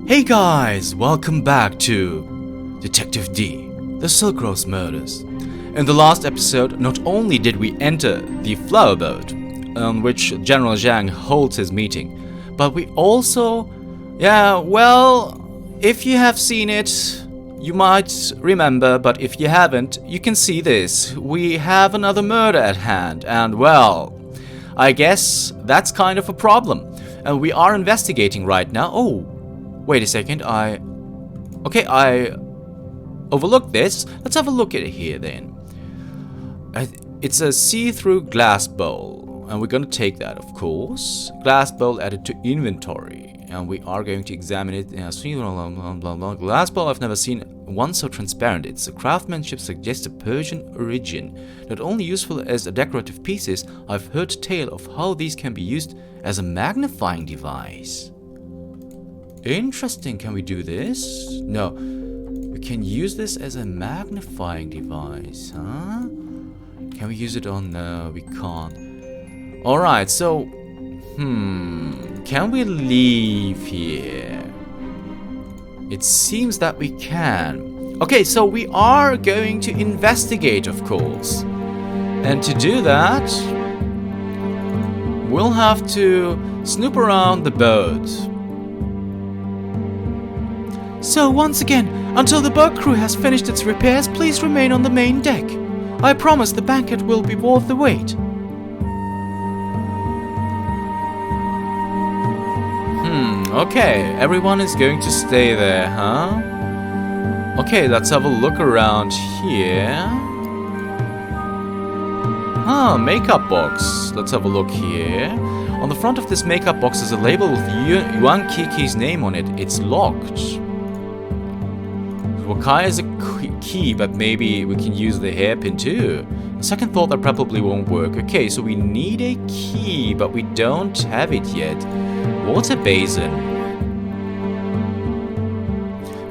Hey guys, welcome back to Detective D, the Silk Rose Murders. In the last episode, not only did we enter the flower boat, on which General Zhang holds his meeting, but we also, if you have seen it, you might remember, but if you haven't, you can see this. We have another murder at hand, and well, I guess that's kind of a problem. And we are investigating right now. Oh, wait a second, I overlooked this. Let's have a look at it here then. It's a see-through glass bowl, and we're gonna take that, of course. Glass bowl added to inventory, and we are going to examine it. Glass bowl, I've never seen one so transparent. Its craftsmanship suggests a Persian origin. Not only useful as a decorative pieces, I've heard tale of how these can be used as a magnifying device. Interesting. Can we do this? No. We can use this as a magnifying device, huh? Can we use it on... No, we can't. Alright, so... Can we leave here? It seems that we can. Okay, so we are going to investigate, of course. And to do that, we'll have to snoop around the boat. So once again, until the boat crew has finished its repairs, please remain on the main deck. I promise the banquet will be worth the wait. Okay, everyone is going to stay there, huh? Okay, let's have a look around here. Makeup box. Let's have a look here. On the front of this makeup box is a label with Yuan Kiki's name on it. It's locked. Wakai is a key, but maybe we can use the hairpin too. A second thought, that probably won't work. Okay, so we need a key, but we don't have it yet. Water basin.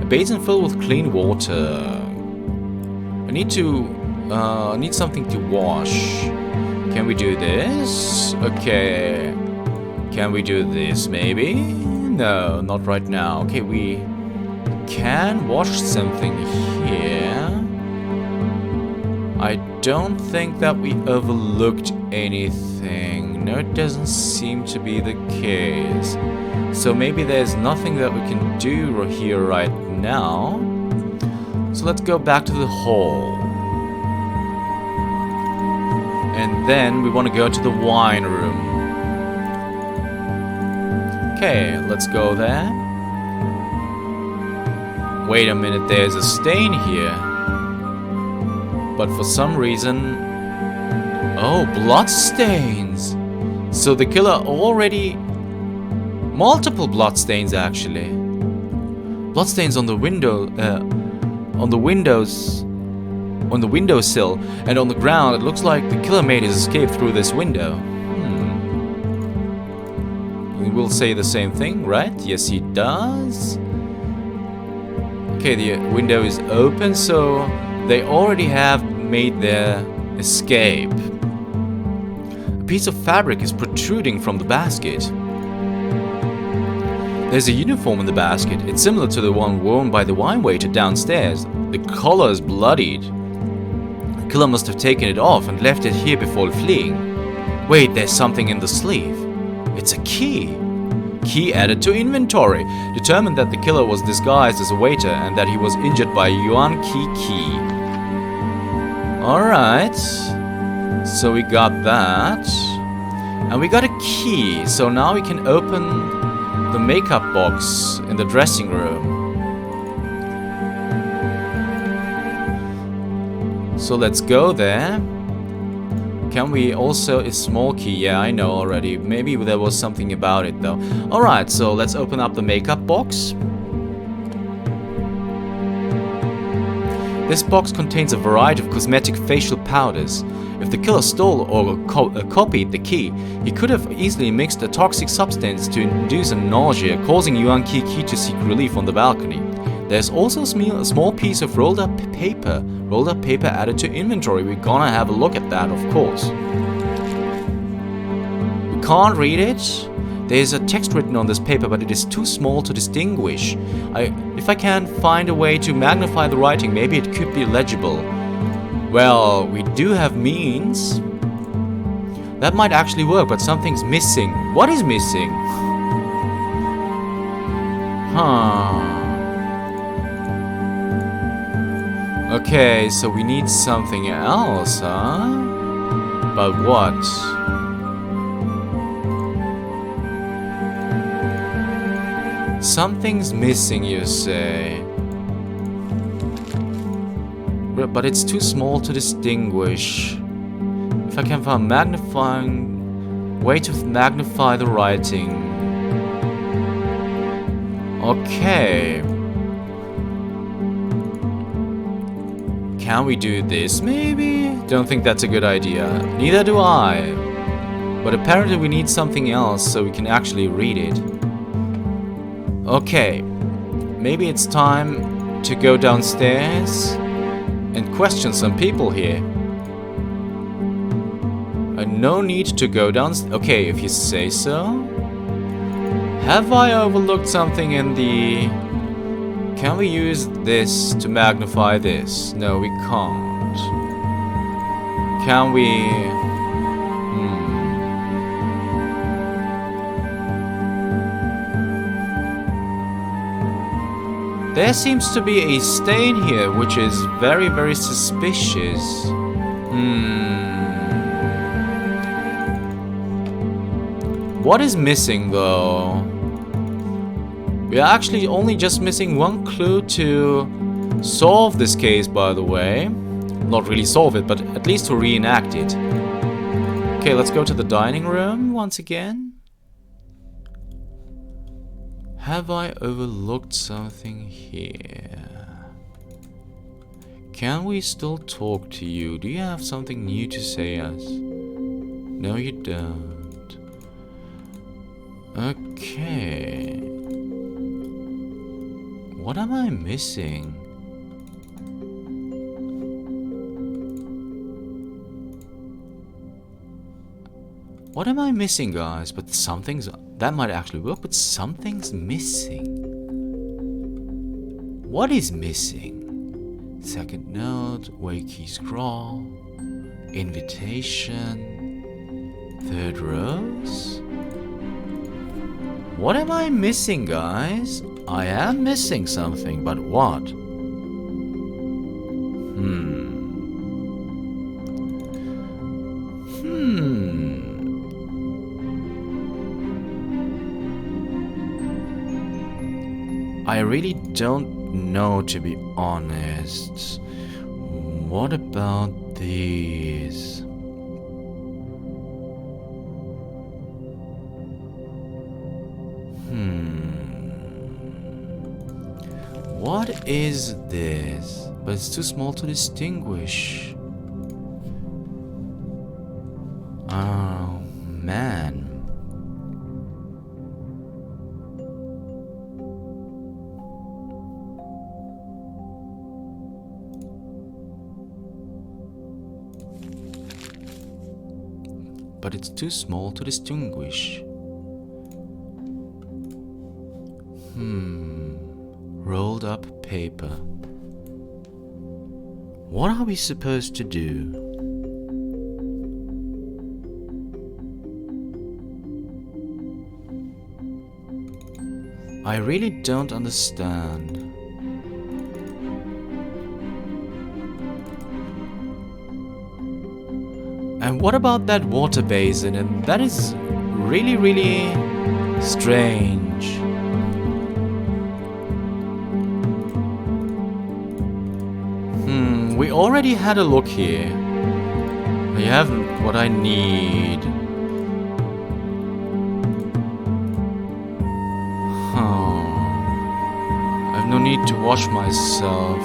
A basin filled with clean water. I need something to wash. Can we do this? Okay. Can we do this maybe? No, not right now. Okay, we can wash something here. I don't think that we overlooked anything. No, it doesn't seem to be the case. So maybe there's nothing that we can do here right now. So let's go back to the hall. And then we want to go to the wine room. Okay, let's go there. Wait a minute, there's a stain here. But for some reason... Oh, blood stains! So the killer already... Multiple blood stains, actually. Blood stains on the window... on the windows... On the windowsill and on the ground. It looks like the killer made his escape through this window. We will say the same thing, right? Yes, he does. Okay, the window is open, so they already have made their escape. A piece of fabric is protruding from the basket. There's a uniform in the basket. It's similar to the one worn by the wine waiter downstairs. The collar is bloodied. The killer must have taken it off and left it here before fleeing. Wait, there's something in the sleeve. It's a key. Key added to inventory. Determined that the killer was disguised as a waiter and that he was injured by Yuan Kiki. Alright. So we got that. And we got a key. So now we can open the makeup box in the dressing room. So let's go there. Can we also... a small key? Yeah, I know already. Maybe there was something about it though. Alright, so let's open up the makeup box. This box contains a variety of cosmetic facial powders. If the killer stole or copied the key, he could have easily mixed a toxic substance to induce a nausea, causing Yuan Kiki to seek relief on the balcony. There's also a small piece of rolled up paper added to inventory. We're gonna have a look at that, of course. We can't read it, There's a text written on this paper, but it is too small to distinguish. If I can find a way to magnify the writing, maybe it could be legible. Well, we do have means. That might actually work, but something's missing. What is missing? Okay, so we need something else, huh? But what? Something's missing, you say? But it's too small to distinguish. If I can find magnifying way to magnify the writing. Okay. Can we do this, maybe? Don't think that's a good idea. Neither do I. But apparently we need something else so we can actually read it. Okay. Maybe it's time to go downstairs and question some people here. No need to go downstairs. Okay, if you say so. Have I overlooked something in the... Can we use this to magnify this? No, we can't. Can we... There seems to be a stain here, which is very, very suspicious. What is missing, though? We are actually only just missing one clue to solve this case, by the way. Not really solve it, but at least to reenact it. Okay, let's go to the dining room once again. Have I overlooked something here? Can we still talk to you? Do you have something new to say us? No, you don't. Okay. What am I missing? What am I missing, guys? But something's... That might actually work, but something's missing. What is missing? Second note, wakey scroll, invitation, third rose. What am I missing, guys? I am missing something, but what? I really don't know, to be honest. What about these? What is this? But it's too small to distinguish. Oh, man. But it's too small to distinguish. Rolled up paper. What are we supposed to do? I really don't understand. And what about that water basin? And that is really, really strange. We already had a look here. I have what I need. I have no need to wash myself.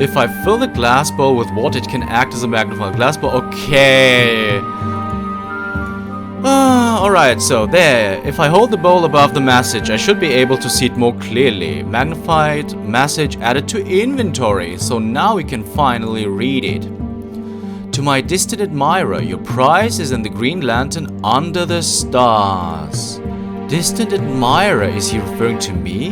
If I fill the glass bowl with water, it can act as a magnifier. Glass bowl, okay. Alright, so there. If I hold the bowl above the message, I should be able to see it more clearly. Magnified message added to inventory. So now we can finally read it. To To my distant admirer, your prize is in the Green Lantern under the stars. Distant admirer, is he referring to me?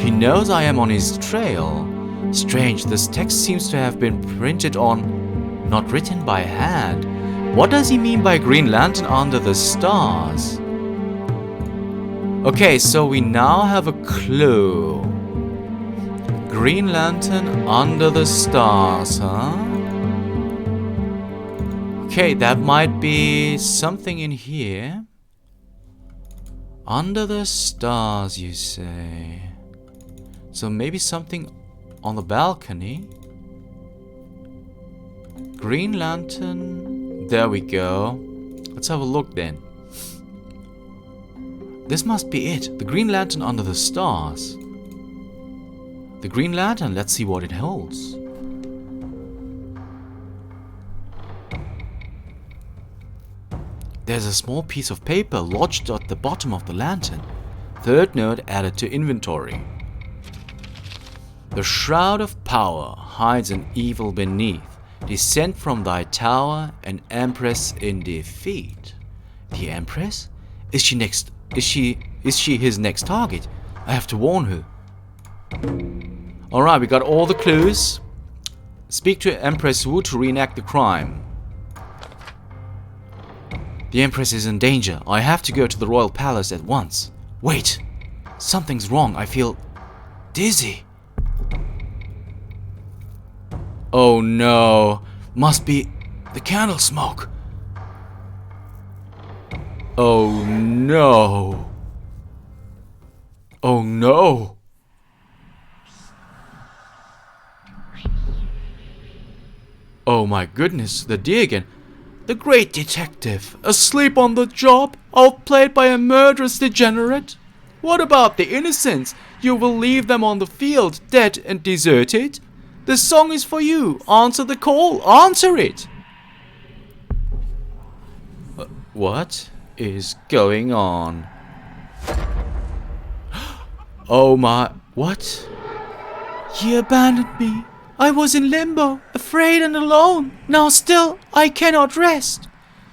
He knows I am on his trail. Strange, this text seems to have been printed on, not written by hand. What does he mean by Green Lantern under the stars? Okay, so we now have a clue. Green Lantern under the stars, huh? Okay, that might be something in here. Under the stars, you say. So maybe something on the balcony. Green Lantern. There we go. Let's have a look then. This must be it. The Green Lantern under the stars. The Green Lantern. Let's see what it holds. There's a small piece of paper lodged at the bottom of the lantern. Third note added to inventory. The shroud of power hides an evil beneath. Descend from thy tower, an Empress in defeat. The Empress? Is she his next target? I have to warn her. Alright, we got all the clues. Speak to Empress Wu to reenact the crime. The Empress is in danger. I have to go to the royal palace at once. Wait! Something's wrong. I feel dizzy. Oh no. Must be the candle smoke. Oh no. Oh no. Oh my goodness, the D again. The great detective, asleep on the job, outplayed by a murderous degenerate? What about the innocents? You will leave them on the field, dead and deserted? The song is for you. Answer the call. Answer it. What is going on? Oh my... What? He abandoned me. I was in limbo, afraid and alone. Now still, I cannot rest.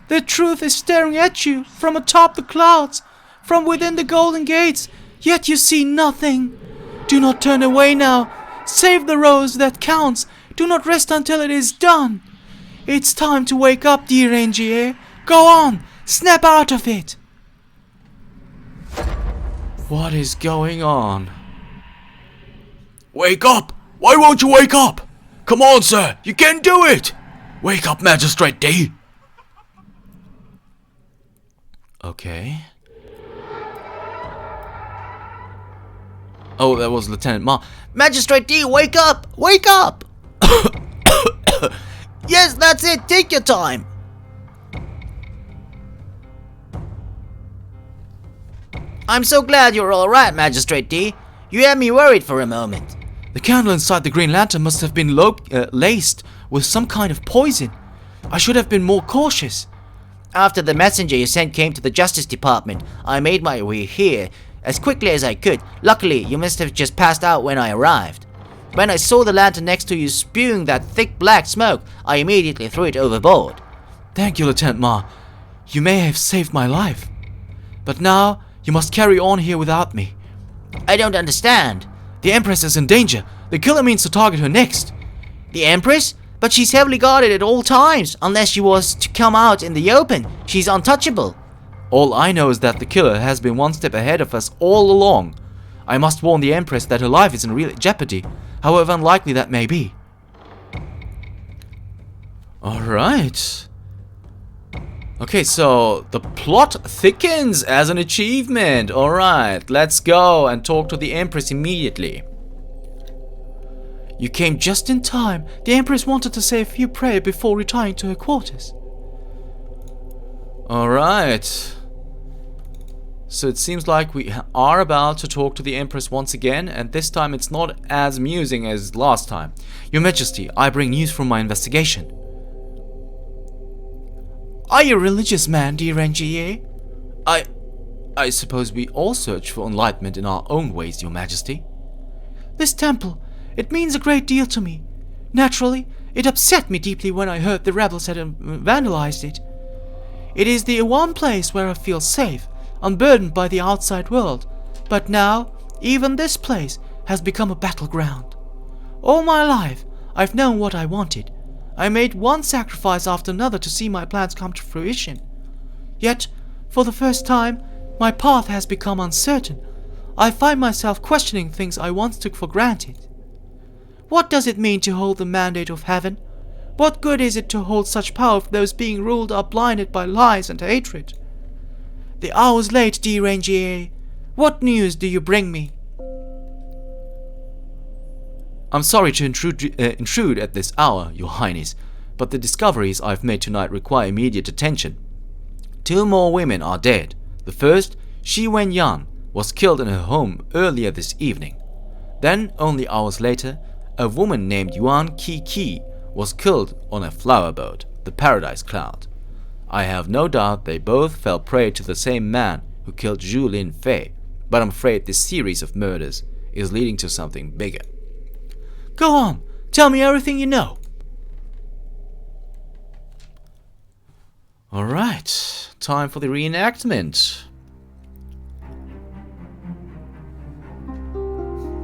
The truth is staring at you from atop the clouds, from within the golden gates, yet you see nothing. Do not turn away now. Save the rose that counts. Do not rest until it is done. It's time to wake up, dear Angier. Go on, snap out of it. What is going on? Wake up! Why won't you wake up? Come on, sir! You can do it! Wake up, Magistrate D! Okay. Oh, that was Lieutenant Ma. Magistrate D, wake up! Wake up! Yes, that's it! Take your time! I'm so glad you're alright, Magistrate D. You had me worried for a moment. The candle inside the Green Lantern must have been laced with some kind of poison. I should have been more cautious. After the messenger you sent came to the Justice Department, I made my way here as quickly as I could. Luckily, you must have just passed out when I arrived. When I saw the lantern next to you spewing that thick black smoke, I immediately threw it overboard. Thank you, Lieutenant Ma. You may have saved my life. But now, you must carry on here without me. I don't understand. The Empress is in danger. The killer means to target her next. The Empress? But she's heavily guarded at all times. Unless she was to come out in the open, she's untouchable. All I know is that the killer has been one step ahead of us all along. I must warn the Empress that her life is in real jeopardy, however unlikely that may be. Alright. Okay, so the plot thickens as an achievement. Alright, let's go and talk to the Empress immediately. You came just in time. The Empress wanted to say a few prayers before retiring to her quarters. Alright. So it seems like we are about to talk to the Empress once again, and this time it's not as amusing as last time. Your Majesty, I bring news from my investigation. Are you a religious man, dear Angier? I suppose we all search for enlightenment in our own ways, Your Majesty. This temple, it means a great deal to me. Naturally, It upset me deeply when I heard the rebels had vandalized it. It is the one place where I feel safe, unburdened by the outside world. But now, even this place has become a battleground. All my life, I've known what I wanted. I made one sacrifice after another to see my plans come to fruition. Yet, for the first time, my path has become uncertain. I find myself questioning things I once took for granted. What does it mean to hold the mandate of heaven? What good is it to hold such power if those being ruled are blinded by lies and hatred? The hour is late, Reenactment. What news do you bring me? I'm sorry to intrude at this hour, Your Highness, but the discoveries I've made tonight require immediate attention. 2 more women are dead. The first, Shi Wenyan, was killed in her home earlier this evening. Then, only hours later, a woman named Yuan Qi was killed on a flower boat, the Paradise Cloud. I have no doubt they both fell prey to the same man who killed Zhu Lin Fei, but I'm afraid this series of murders is leading to something bigger. Go on, tell me everything you know. Alright, time for the reenactment.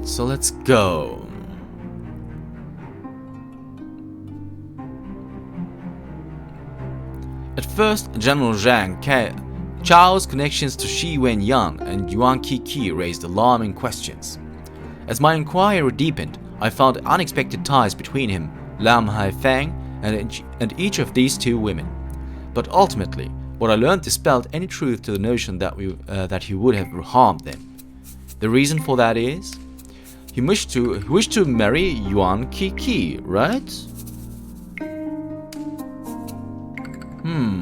So let's go. At first, General Zhang Chao's connections to Shi Wenyan and Yuan Qi raised alarming questions. As my inquiry deepened, I found unexpected ties between him, Lam Haifeng, and each of these 2 women. But ultimately, what I learned dispelled any truth to the notion that he would have harmed them. The reason for that is, he wished to marry Yuan Qi, right?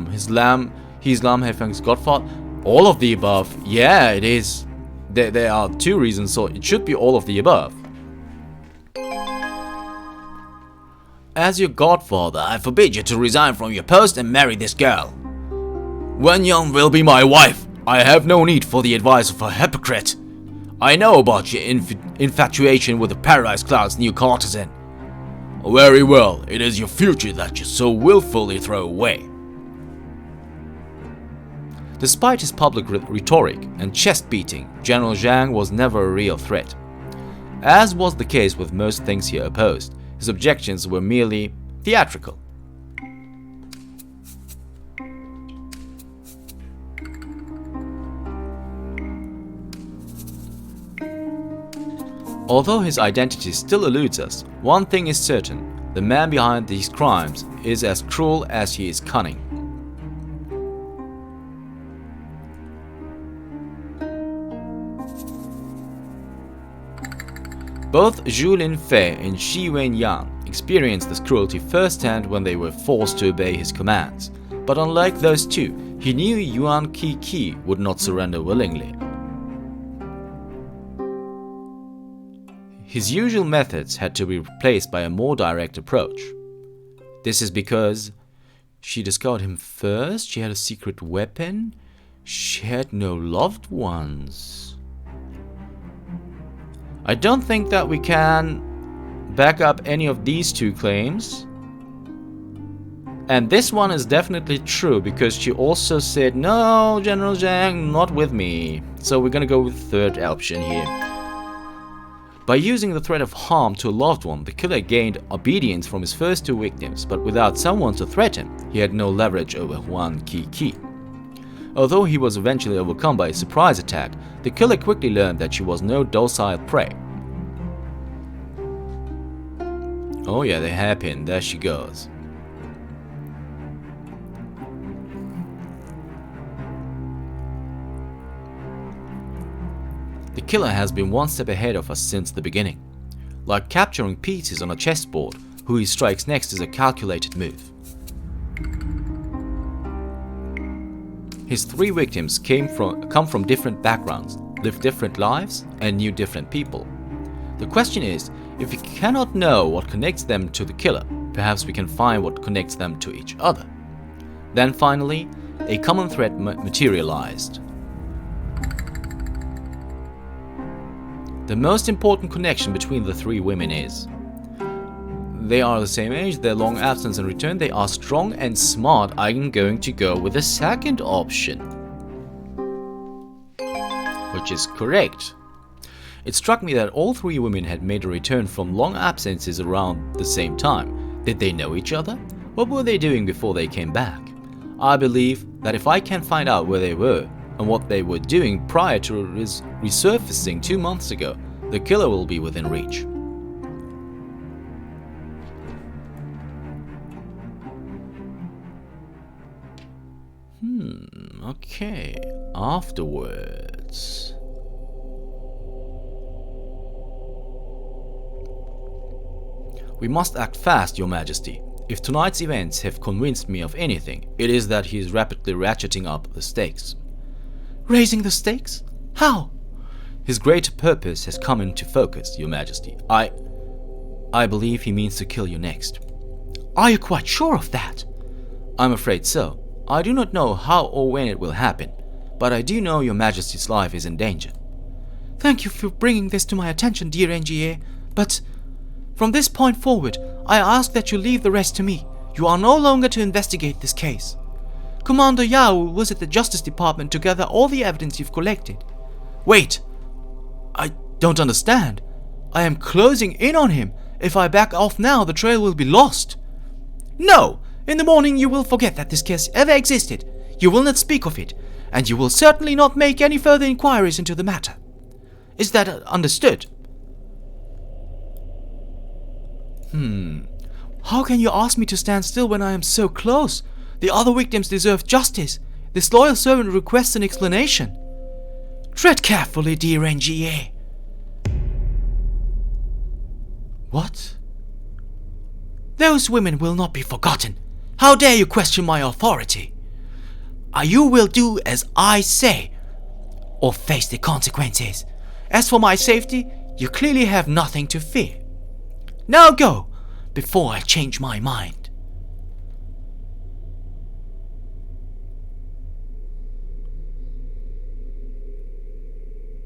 He's Lam Haifeng's godfather. All of the above. Yeah, it is. There are 2 reasons, so it should be all of the above. As your godfather, I forbid you to resign from your post and marry this girl. Wenyan will be my wife. I have no need for the advice of a hypocrite. I know about your infatuation with the Paradise Cloud's new courtesan. Very well, it is your future that you so willfully throw away. Despite his public rhetoric and chest-beating, General Zhang was never a real threat. As was the case with most things he opposed, his objections were merely theatrical. Although his identity still eludes us, one thing is certain: the man behind these crimes is as cruel as he is cunning. Both Zhu Lin Fei and Shi Wenyan experienced this cruelty firsthand when they were forced to obey his commands. But unlike those 2, he knew Yuan Qi would not surrender willingly. His usual methods had to be replaced by a more direct approach. This is because she discovered him first, she had a secret weapon, she had no loved ones. I don't think that we can back up any of these 2 claims. And this one is definitely true because she also said, no, General Zhang, not with me. So we're gonna go with the 3rd option here. By using the threat of harm to a loved one, the killer gained obedience from his first 2 victims, but without someone to threaten, he had no leverage over Yuan Qi. Although he was eventually overcome by a surprise attack, the killer quickly learned that she was no docile prey. Oh yeah, the hairpin, there she goes. The killer has been one step ahead of us since the beginning. Like capturing pieces on a chessboard, who he strikes next is a calculated move. His 3 victims come from different backgrounds, lived different lives, and knew different people. The question is, if we cannot know what connects them to the killer, perhaps we can find what connects them to each other. Then finally, a common thread materialized. The most important connection between the 3 women is They are the same age, their long absence and return, they are strong and smart. I'm going to go with the second option. Which is correct. It struck me that all three women had made a return from long absences around the same time. Did they know each other? What were they doing before they came back? I believe that if I can find out where they were and what they were doing prior to resurfacing 2 months ago, the killer will be within reach. Okay. Afterwards. We must act fast, Your Majesty. If tonight's events have convinced me of anything, it is that he is rapidly ratcheting up the stakes. Raising the stakes? How? His great purpose has come into focus, Your Majesty. I believe he means to kill you next. Are you quite sure of that? I'm afraid so. I do not know how or when it will happen, but I do know Your Majesty's life is in danger. Thank you for bringing this to my attention, dear NGA, but from this point forward, I ask that you leave the rest to me. You are no longer to investigate this case. Commander Yao will visit the Justice Department to gather all the evidence you've collected. Wait! I don't understand. I am closing in on him. If I back off now, the trail will be lost. No! In the morning you will forget that this case ever existed. You will not speak of it, and you will certainly not make any further inquiries into the matter. Is that understood? How can you ask me to stand still when I am so close? The other victims deserve justice. This loyal servant requests an explanation. Tread carefully, dear NGA. What? Those women will not be forgotten. How dare you question my authority? You will do as I say, or face the consequences. As for my safety, you clearly have nothing to fear. Now go, before I change my mind.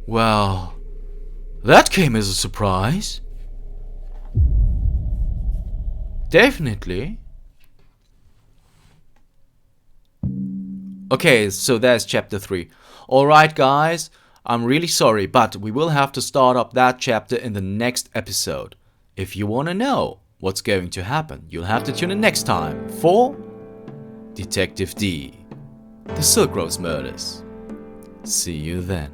Well, that came as a surprise. Definitely. Okay, so there's chapter 3. Alright guys, I'm really sorry, but we will have to start up that chapter in the next episode. If you want to know what's going to happen, you'll have to tune in next time for Detective D, The Silk Rose Murders. See you then.